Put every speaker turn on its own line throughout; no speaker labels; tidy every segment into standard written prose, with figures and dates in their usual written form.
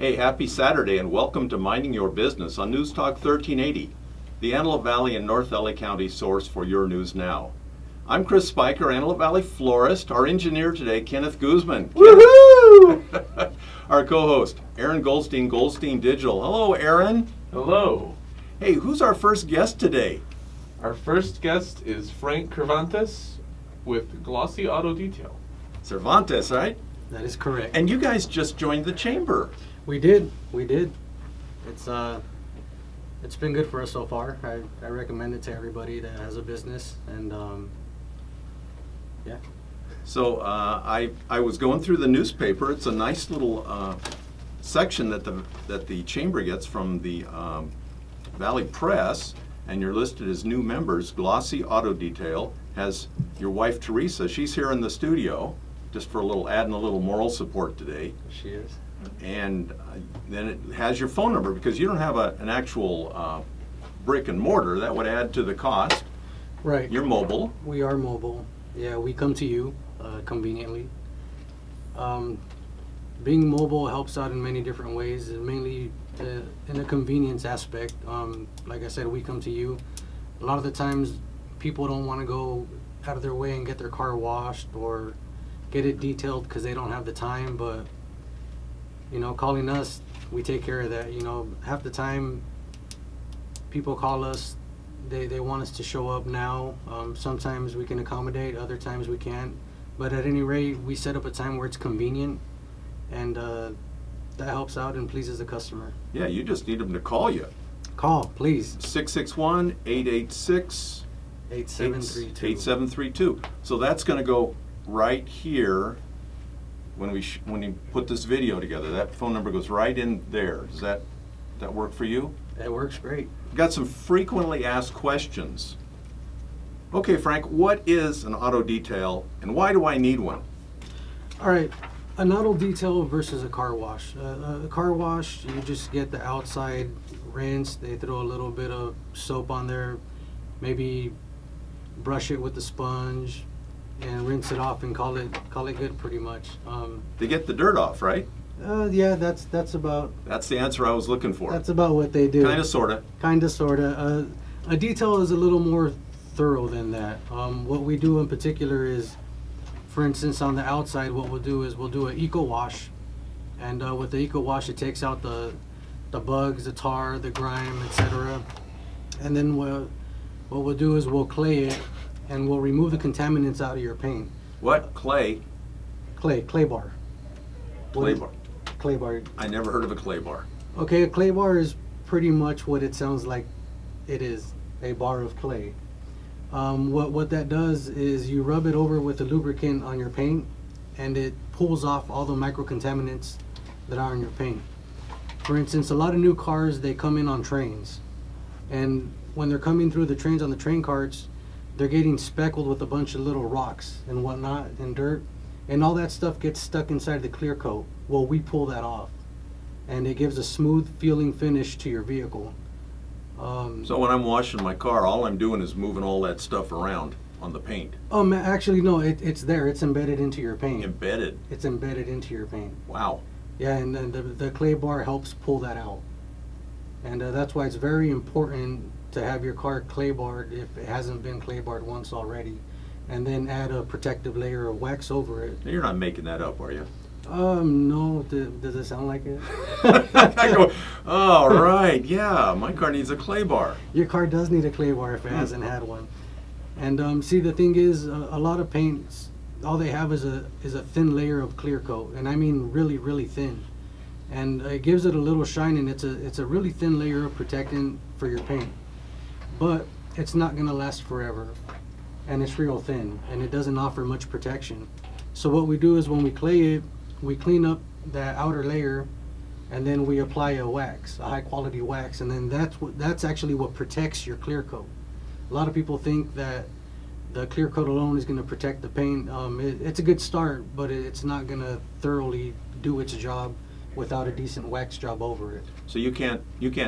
Hey, happy Saturday and welcome to Minding Your Business on News Talk 1380, the Antelope Valley and North LA County source for your news now. I'm Chris Spiker, Antelope Valley florist. Our engineer today, Kenneth Guzman.
Woohoo!
Our co-host, Aaron Goldstein, Goldstein Digital. Hello, Aaron.
Hello.
Hey, who's our first guest today?
Our first guest is Frank Cervantes with Glossy Auto Detail.
Cervantes, right?
That is correct.
And you guys just joined the chamber.
We did. It's been good for us so far. I recommend it to everybody that has a business, and yeah.
So I was going through the newspaper. It's a nice little section that the chamber gets from the Valley Press, and you're listed as new members. Glossy Auto Detail has your wife Teresa. She's here in the studio, just for adding a little moral support today.
She is.
And then it has your phone number because you don't have an actual brick and mortar. That would add to the cost.
Right.
You're mobile.
We are mobile. Yeah, we come to you conveniently. Being mobile helps out in many different ways, mainly in the convenience aspect. Like I said, we come to you. A lot of the times, people don't want to go out of their way and get their car washed or get it detailed because they don't have the time, but calling us, we take care of that. Half the time people call us, they want us to show up now. Sometimes we can accommodate, other times we can't. But at any rate, we set up a time where it's convenient, and that helps out and pleases the customer.
Yeah, you just need them to call you.
Call, please.
661-886
8732.
So that's going to go right here when you put this video together. That phone number goes right in there. Does that work for you?
That works great.
Got some frequently asked questions. Okay, Frank, what is an auto detail and why do I need one?
All right, an auto detail versus a car wash. A car wash, you just get the outside rinse. They throw a little bit of soap on there, maybe brush it with the sponge and rinse it off and call it good pretty much.
They get the dirt off, right?
Yeah, that's about.
That's the answer I was looking for.
That's about what they do.
Kinda, sorta.
A detail is a little more thorough than that. What we do in particular is, for instance, on the outside, what we'll do is we'll do an eco wash, and with the eco wash, it takes out the bugs, the tar, the grime, etc. And then what we'll do is we'll clay it, and we'll remove the contaminants out of your paint.
What? Clay?
Clay bar.
Clay bar.
Clay bar.
I never heard of a clay bar.
Okay, a clay bar is pretty much what it sounds like it is, a bar of clay. What that does is you rub it over with a lubricant on your paint, and it pulls off all the micro-contaminants that are in your paint. For instance, a lot of new cars, they come in on trains, and when they're coming through the trains on the train carts, they're getting speckled with a bunch of little rocks and whatnot and dirt, and all that stuff gets stuck inside the clear coat. Well, we pull that off, and it gives a smooth feeling finish to your vehicle.
So when I'm washing my car, all I'm doing is moving all that stuff around on the paint.
Actually, no, it's there. It's embedded into your paint.
Embedded?
It's embedded into your paint.
Wow.
Yeah, and then the clay bar helps pull that out. And that's why it's very important to have your car clay barred if it hasn't been clay barred once already. And then add a protective layer of wax over it.
You're not making that up, are you?
No. Does it sound like it?
I go, oh, right, yeah, my car needs a clay bar.
Your car does need a clay bar if it hasn't had one. And see, the thing is, a lot of paints, all they have is a thin layer of clear coat, and I mean really, really thin. And it gives it a little shine, and it's a really thin layer of protectant for your paint. But it's not gonna last forever, and it's real thin, and it doesn't offer much protection. So what we do is when we clay it, we clean up that outer layer, and then we apply a wax, a high quality wax, and then that's actually what protects your clear coat. A lot of people think that the clear coat alone is going to protect the paint. It's a good start, but it's not going to thoroughly do its job without a decent wax job over it.
So you can't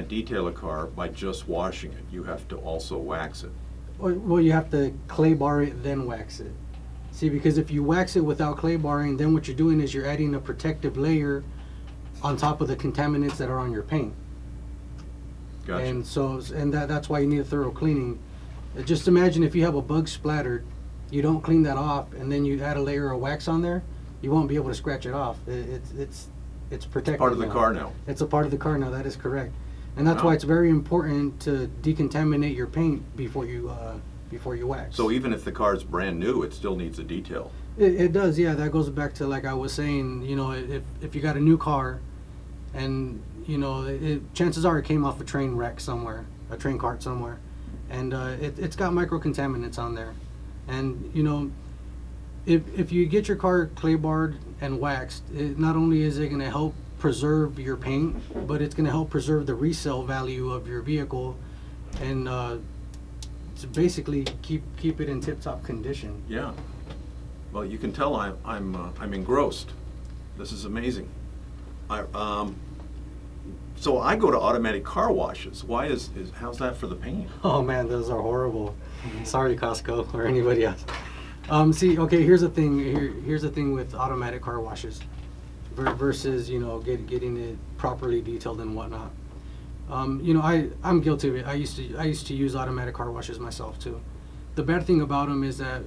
detail a car by just washing it. You have to also wax it.
Well, you have to clay bar it, then wax it. See, because if you wax it without clay barring, then what you're doing is you're adding a protective layer on top of the contaminants that are on your paint.
Gotcha.
And so, and that's why you need a thorough cleaning. Just imagine if you have a bug splattered, you don't clean that off, and then you add a layer of wax on there, you won't be able to scratch it off. It's protected.
Part of the
now.
car now.
It's a part of the car now. That is correct, and that's
Wow.
why it's very important to decontaminate your paint before you wax.
So even if the car is brand new, it still needs a detail.
It does, yeah. That goes back to, like I was saying, you know, if you got a new car, and you know, chances are it came off a train wreck somewhere, a train cart somewhere, and it's got micro contaminants on there, and you know, if you get your car clay barred and waxed, not only is it going to help preserve your paint, but it's going to help preserve the resale value of your vehicle, and to basically keep it in tip-top condition.
Yeah. Well, you can tell I'm engrossed. This is amazing. So I go to automatic car washes. Why how's that for the paint?
Oh man, those are horrible. Sorry, Costco or anybody else. See, okay, here's the thing. Here's the thing with automatic car washes versus, you know, getting it properly detailed and whatnot. You know, I'm guilty of it. I used to use automatic car washes myself too. The bad thing about them is that,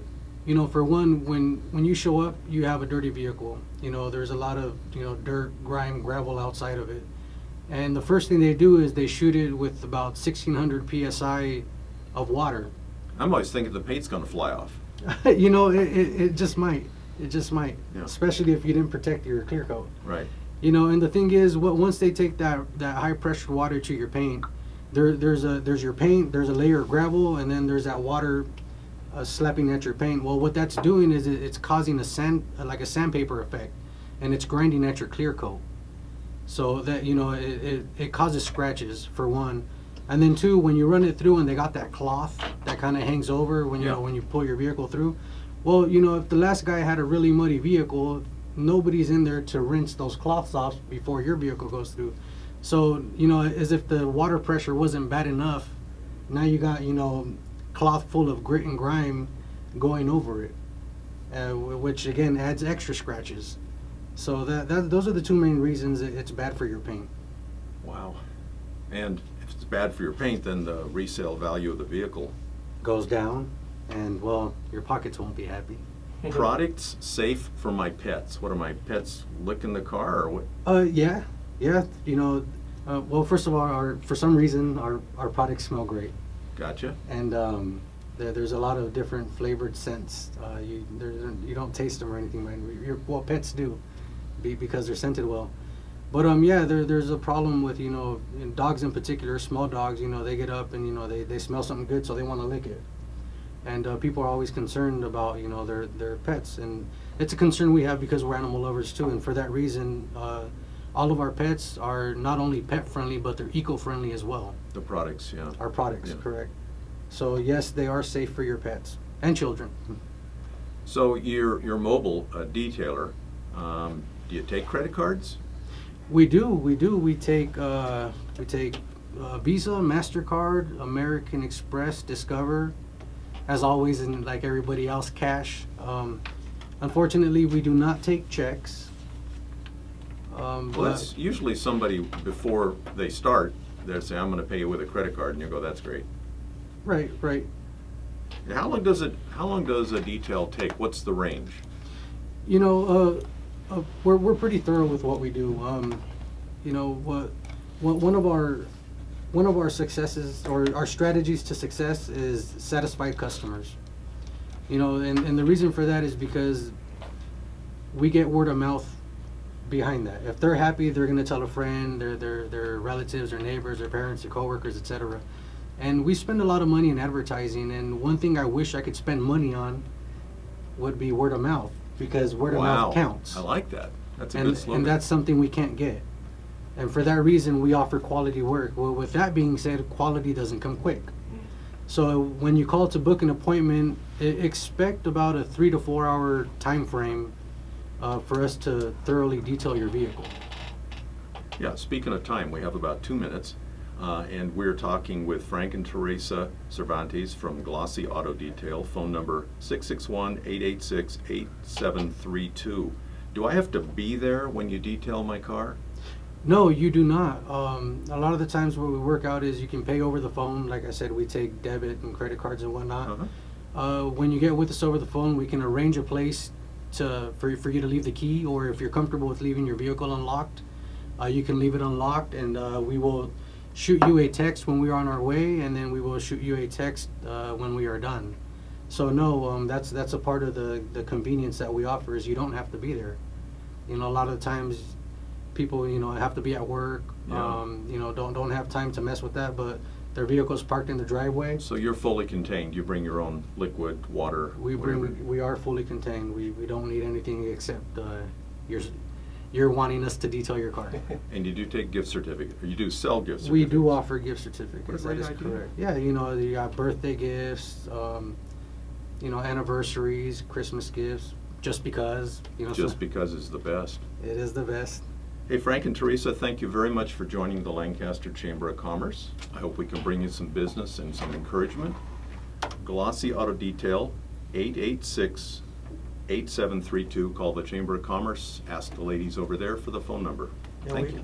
you know, for one, when you show up, you have a dirty vehicle. You know, there's a lot of, you know, dirt, grime, gravel outside of it. And the first thing they do is they shoot it with about 1,600 psi of water.
I'm always thinking the paint's going to fly off.
You know, it just might. It just might.
Yeah.
Especially if you didn't protect your clear coat.
Right.
You know, and the thing is, once they take that high pressure water to your paint, there's your paint, there's a layer of gravel, and then there's that water slapping at your paint. Well, what that's doing is it's causing like a sandpaper effect, and it's grinding at your clear coat. So that, you know, it causes scratches for one, and then two, when you run it through and they got that cloth that kind of hangs over when you know, when you pull your vehicle through. Well, you know, if the last guy had a really muddy vehicle, nobody's in there to rinse those cloths off before your vehicle goes through. So, you know, as if the water pressure wasn't bad enough, now you got, you know, cloth full of grit and grime going over it, which again adds extra scratches. So those are the two main reasons it's bad for your paint.
Wow. And if it's bad for your paint, then the resale value of the vehicle.
Goes down, and well, your pockets won't be happy.
Products safe for my pets. What are my pets licking the car or what?
Yeah. You know, well, first of all, for some reason, our products smell great,
Gotcha.
and there's a lot of different flavored scents. You don't taste them or anything, man. Well, pets do, because they're scented well. But yeah, there's a problem with, you know, dogs in particular, small dogs. You know, they get up and, you know, they smell something good, so they want to lick it. And people are always concerned about, you know, their pets, and it's a concern we have because we're animal lovers too. And for that reason, all of our pets are not only pet friendly, but they're eco-friendly as well.
The products, yeah.
Our products,
Yeah.
correct. So yes, they are safe for your pets and children.
So you're mobile detailer. Do you take credit cards?
We do. We take Visa, MasterCard, American Express, Discover, as always, and like everybody else, cash. Unfortunately, we do not take checks.
Well, that's usually somebody before they start. They'll say, "I'm going to pay you with a credit card," and you go, "That's great."
Right.
How long does a detail take? What's the range?
You know, we're pretty thorough with what we do. You know, one of our successes, or our strategies to success, is satisfied customers. You know, and the reason for that is because we get word of mouth behind that. If they're happy, they're going to tell a friend, their relatives, their neighbors, their parents, their coworkers, etc. And we spend a lot of money in advertising, and one thing I wish I could spend money on would be word of mouth, because word of mouth counts.
I like that. That's a good slogan.
And that's something we can't get. And for that reason, we offer quality work. Well, with that being said, quality doesn't come quick. So when you call to book an appointment, expect about a 3 to 4 hour time frame for us to thoroughly detail your vehicle.
Yeah, speaking of time, we have about 2 minutes, and we're talking with Frank and Teresa Cervantes from Glossy Auto Detail. Phone number 661-886-8732. Do I have to be there when you detail my car?
No, you do not. A lot of the times what we work out is you can pay over the phone. Like I said, we take debit and credit cards and whatnot. When you get with us over the phone, we can arrange a place for you to leave the key, or if you're comfortable with leaving your vehicle unlocked, you can leave it unlocked, and we will shoot you a text when we are on our way, and then we will shoot you a text when we are done. So no, that's a part of the convenience that we offer, is you don't have to be there. You know, a lot of the times people, you know, have to be at work,
Yeah.
you know, don't have time to mess with that, but their vehicle's parked in the driveway.
So you're fully contained, you bring your own liquid, water, whatever.
We are fully contained. We don't need anything except you're wanting us to detail your car.
And you do take gift certificate, or you do sell gift certificates?
We do offer gift certificates.
What a
That is
great idea.
correct. Yeah, you know, you got birthday gifts, you know, anniversaries, Christmas gifts, just because, you know.
Just because it's the best.
It is the best.
Hey, Frank and Teresa, thank you very much for joining the Lancaster Chamber of Commerce. I hope we can bring you some business and some encouragement. Glossy Auto Detail, 886-8732. Call the Chamber of Commerce. Ask the ladies over there for the phone number.
Yeah,
Thank
we-
you.